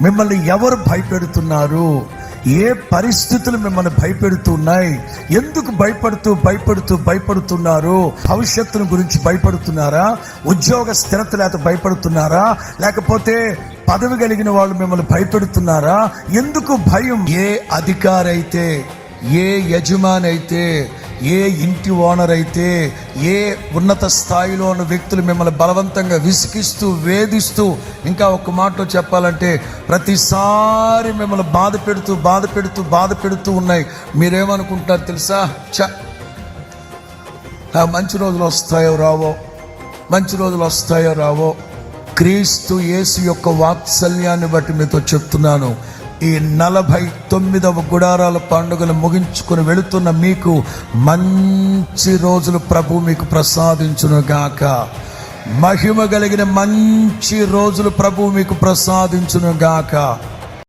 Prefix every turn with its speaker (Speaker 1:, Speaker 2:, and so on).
Speaker 1: మిమ్మల్ని ఎవరు భయపెడుతున్నారు? ఏ పరిస్థితులు మిమ్మల్ని భయపెడుతున్నాయి? ఎందుకు భయపడుతున్నారు? భవిష్యత్తును గురించి భయపడుతున్నారా? ఉద్యోగ స్థిరత లేక భయపడుతున్నారా? లేకపోతే పదవి కలిగిన వాళ్ళు మిమ్మల్ని భయపెడుతున్నారా? ఎందుకు భయం? ఏ అధికారి అయితే, ఏ యజమాని అయితే, ఏ ఇంటి ఓనర్ అయితే, ఏ ఉన్నత స్థాయిలో ఉన్న వ్యక్తులు మిమ్మల్ని బలవంతంగా విసిగిస్తూ, వేధిస్తూ, ఇంకా ఒక మాటలో చెప్పాలంటే ప్రతిసారి మిమ్మల్ని బాధ పెడుతూ ఉన్నాయి. మీరేమనుకుంటారు తెలుసా? మంచి రోజులు వస్తాయో రావో క్రీస్తు యేసు యొక్క వాత్సల్యాన్ని బట్టి మీతో చెప్తున్నాను, ఈ 49వ గుడారాల పండుగను ముగించుకొని వెళుతున్న మీకు మంచి రోజులు ప్రభు మీకు ప్రసాదించును గాక. మహిమ కలిగిన మంచి రోజులు ప్రభు మీకు ప్రసాదించును గాక.